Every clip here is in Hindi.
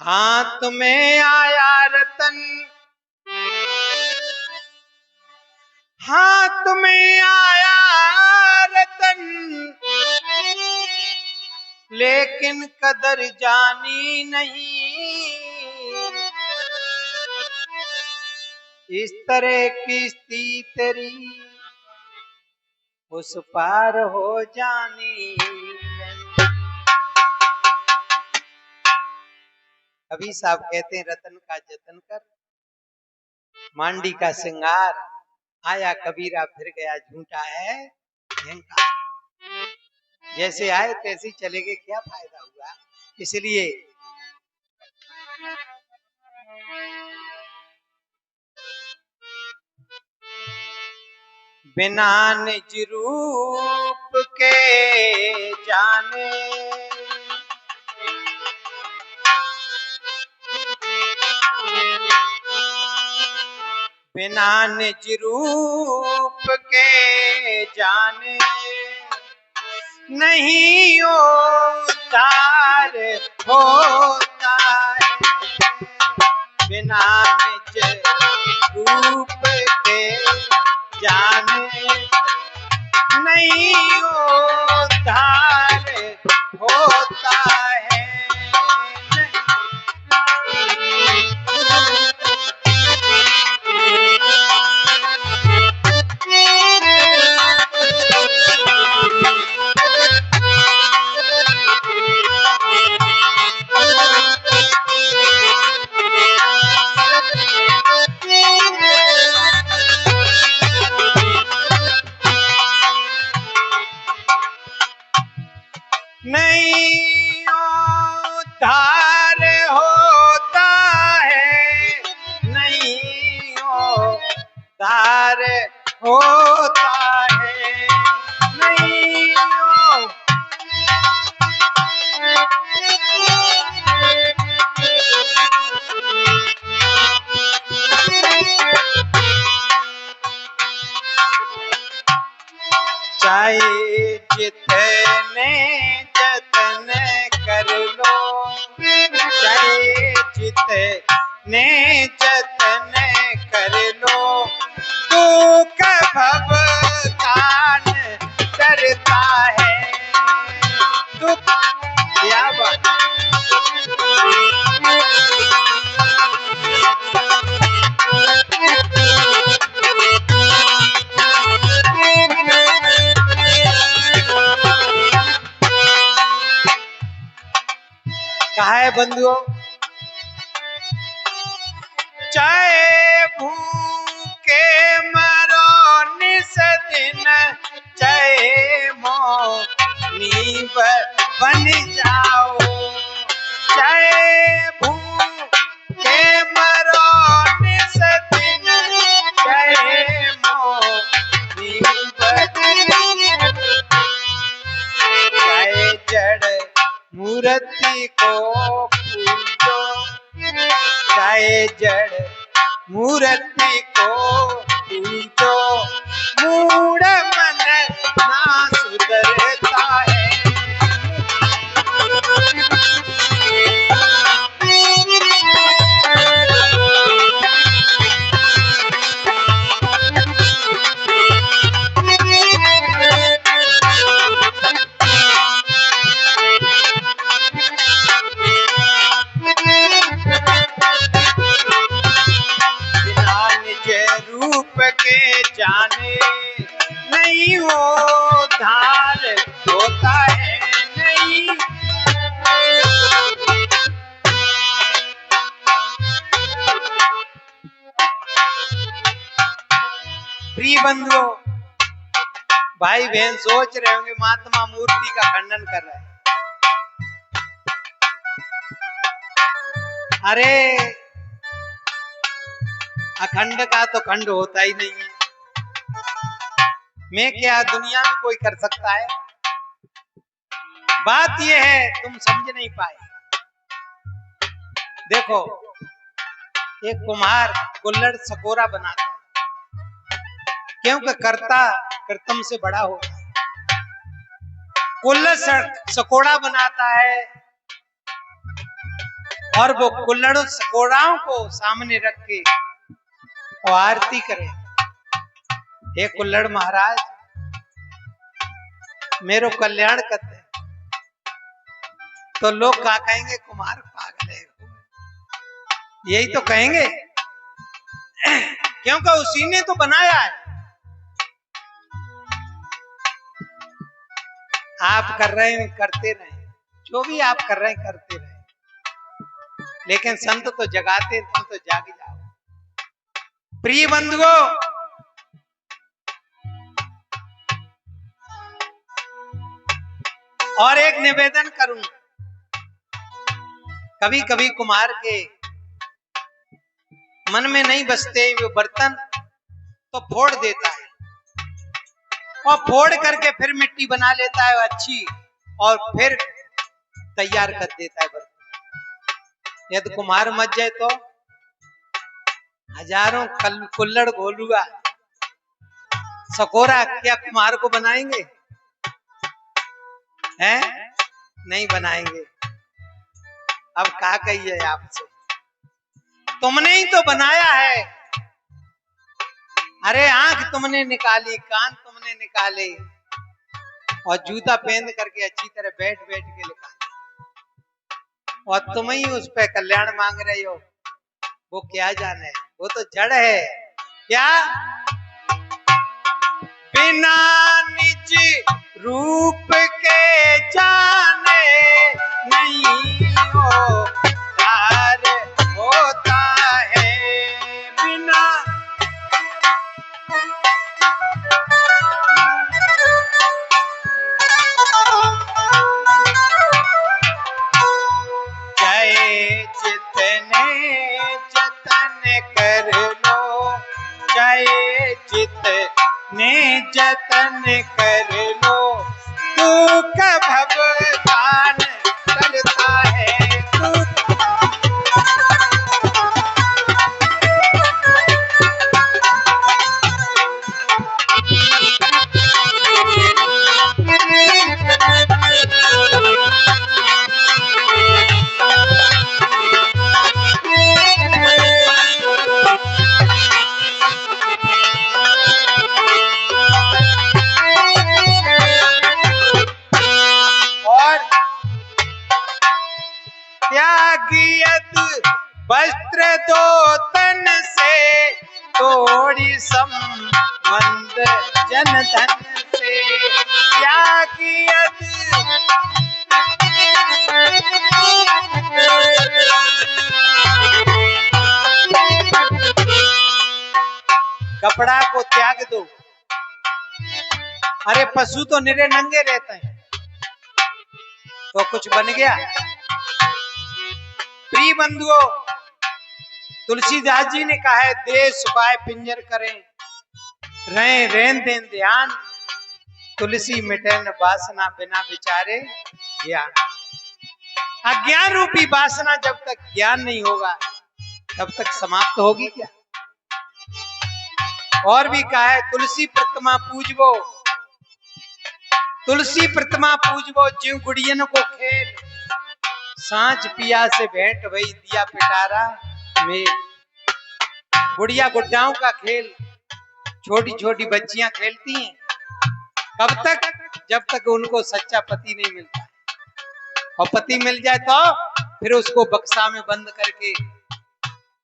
हाथ में आया रतन, हाथ में आया रतन, लेकिन कदर जानी नहीं। इस तरह किस्ती तेरी उस पार हो जानी। कबीर साहब कहते हैं रतन का जतन कर, मांडी का सिंगार, आया कबीरा फिर गया झूठा है अहंकार। जैसे आए तैसे ही चले गए, क्या फायदा हुआ। इसलिए बिना निज रूप के जाने, बिना निज रूप के जाने, नहीं उद्धार होता है। बिना निज रूप के जाने, नहीं उद्धार होता है। नहीं उद्धार होता है, नहीं उद्धार होता है, नहीं चाहे जितने जतन कर लो, चाहे जितने जतन कर लो, दुख भवतान डरता है। दुख क्या बात, कहा है बंधुओं, चाहे भूखे मरो निस दिन, चाहे मौनी बन जाओ, चाहे भूखे मरो निस दिन, चाहे मौनी बन, चाहे जड़ मूर्ति को पूजो, चाहे जड़ मूर्ति को पूजो, मूढ़ मन ना सुधरता है। के जाने, नहीं उद्धार होता है, नहीं। प्रिय बंधुओं, भाई बहन सोच रहे होंगे महात्मा मूर्ति का खंडन कर रहे हैं। अरे अखंड का तो खंड होता ही नहीं है। मैं क्या दुनिया में कोई कर सकता है। बात यह है तुम समझ नहीं पाए। देखो एक कुम्हार कुल्हड़ सकोरा बनाता है, क्योंकि कर्ता कर्तम से बड़ा होता है। कुल्हड़ सकोड़ा बनाता है और वो कुल्हड़ों सकोड़ाओं को सामने रख के और आरती करे। हे कुल्हड़ महाराज, मेरो कल्याण करते। तो लोग क्या कहेंगे? कुमार पागल है, यही तो कहेंगे, क्योंकि उसी ने तो बनाया है। आप कर रहे हैं, करते रहे, जो भी आप कर रहे हैं करते रहे, लेकिन संत तो जगाते, तुम तो जाग जाओ। प्रिय बंधुओं, और एक निवेदन करूं, कभी कभी कुम्हार के मन में नहीं बसते वो बर्तन, तो फोड़ देता है और फोड़ करके फिर मिट्टी बना लेता है अच्छी, और फिर तैयार कर देता है बर्तन। यदि कुम्हार मच जाए तो हजारों कुल्हड़ घोलुआ सकोरा क्या कुम्हार को बनाएंगे? हैं? नहीं बनाएंगे। अब क्या कहिए आपसे, तुमने ही तो बनाया है। अरे आंख तुमने निकाली, कान तुमने निकाले, और जूता पहन करके अच्छी तरह बैठ बैठ के निकाले, और तुम ही उस पे कल्याण मांग रहे हो। वो क्या जाने, वो तो जड़ है। क्या? बिना निज रूप के जाने नहीं हो तार होता है। बिना चाहे जितने जतन कर लो, चाहे जितने जतन कर लो, दुख भवदान करता है। त्यागियत वस्त्र दो तन से, तोड़ी संबंध जन धन से। त्यागियत कपड़ा को त्याग दो। अरे पशु तो निरे नंगे रहते हैं, तो कुछ बन गया? प्रिय बंधुओं, तुलसीदास जी ने कहा है, देश उपाय पिंजर करें, रहें रेन देन ध्यान, तुलसी मिटे न वासना बिना विचारे ज्ञान। अज्ञान रूपी वासना जब तक ज्ञान नहीं होगा तब तक समाप्त होगी क्या? और भी कहा है, तुलसी प्रतिमा पूजबो, तुलसी प्रतिमा पूजबो, जीव गुड़ियन को खेल, सांझ पिया से भेंट वही दिया पिटारा में। गुड़िया गुड्डाओं का खेल छोटी छोटी बच्चियां खेलती हैं, कब तक? जब तक उनको सच्चा पति नहीं मिलता। और पति मिल जाए तो फिर उसको बक्सा में बंद करके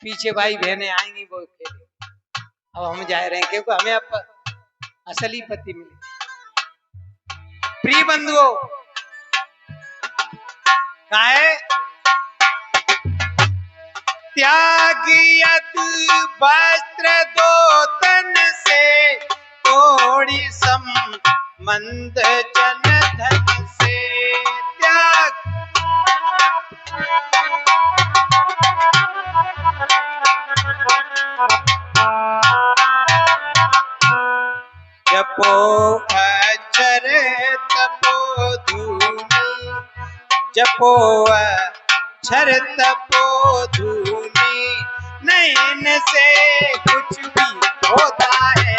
पीछे भाई बहनें आएंगी, वो खेले। अब हम जा रहे हैं क्योंकि हमें अब असली पति मिले। प्रिय बंधुओं, काहे त्यागियत वस्त्र दो तन से, तोड़ी संबंध जन धन से। त्याग जपो अक्षर तपो धूनि, जपो अक्षर तपो धूनि, नयन से कुछ भी होता है।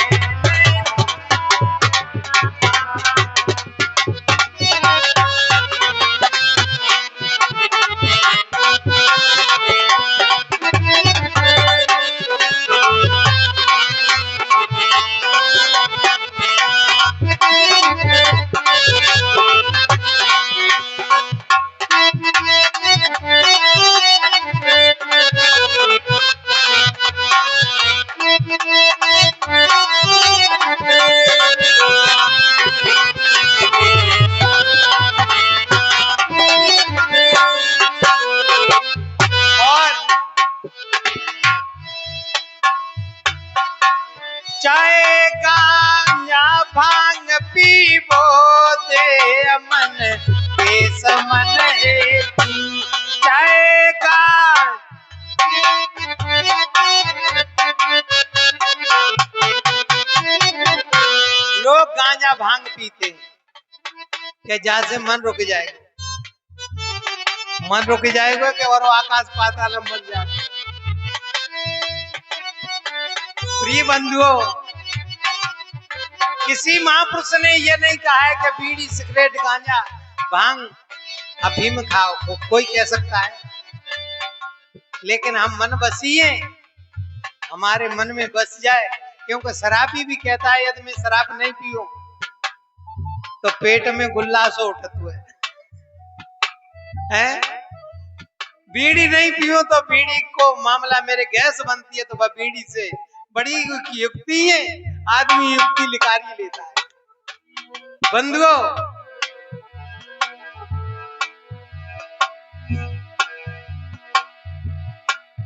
भांग पीते हैं कि जहां से मन रुक जाएगा, मन रुक जाएगा कि और आकाश पाताल मर जाए। प्रिय बंधुओं, किसी महापुरुष ने यह नहीं कहा है कि बीड़ी सिगरेट गांजा भांग अफीम खाओ, कोई कह सकता है, लेकिन हम मन बसी हैं, हमारे मन में बस जाए। क्योंकि शराबी भी कहता है यदि मैं शराब नहीं पियो तो पेट में गुल्लासो उठत हुए है, बीड़ी नहीं पियो तो बीड़ी को मामला मेरे गैस बनती है, तो वह बीड़ी से बड़ी युक्ति है, आदमी युक्ति लिकारी लेता है। बंधुओं,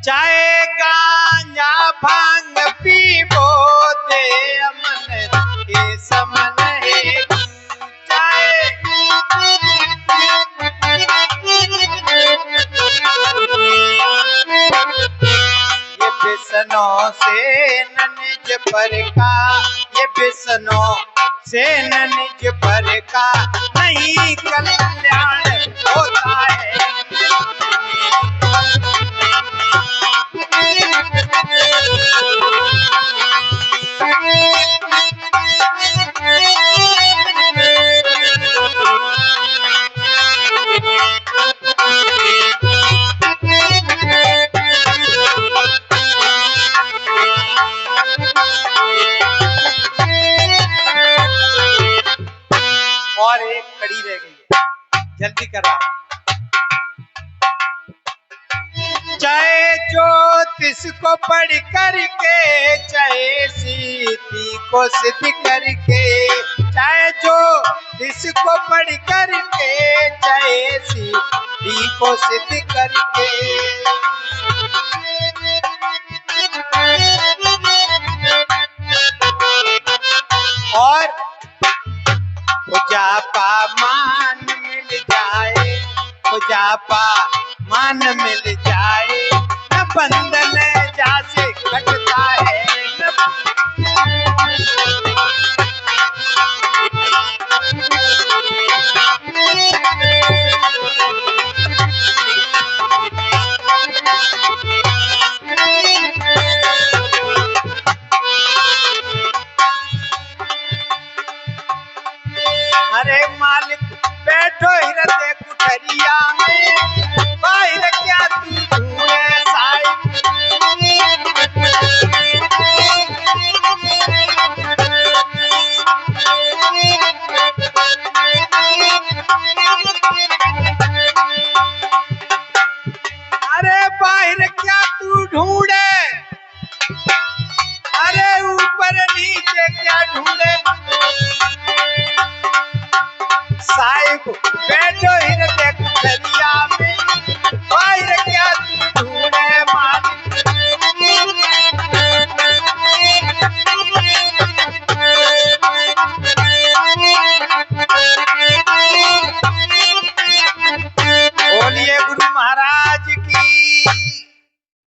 चाहे गांजा भांग पीबो दे अमन के समन है, चाहे ये बिसनों से न निज पर का, ये बिसनों से न निज पर का नहीं कल्याण होता है। और एक कड़ी रह गई है, जल्दी करो। चाहे ज्योतिष को पढ़ करके, चाहे सीधी को सिद्ध करके, चाहे ज्योतिष को पढ़ करके, चाहे सीधी को सिद्ध करके, और पूजापा मान मिल जाए, पूजापा मान मिल जाए, न बंधन जासे कटता है, अरे मालिक बैठो हृदय कुठरिया में, बाहर क्या तू ढूंढे साहिब, अरे बाहर क्या तू ढूंढे, अरे ऊपर नीचे क्या ढूंढे,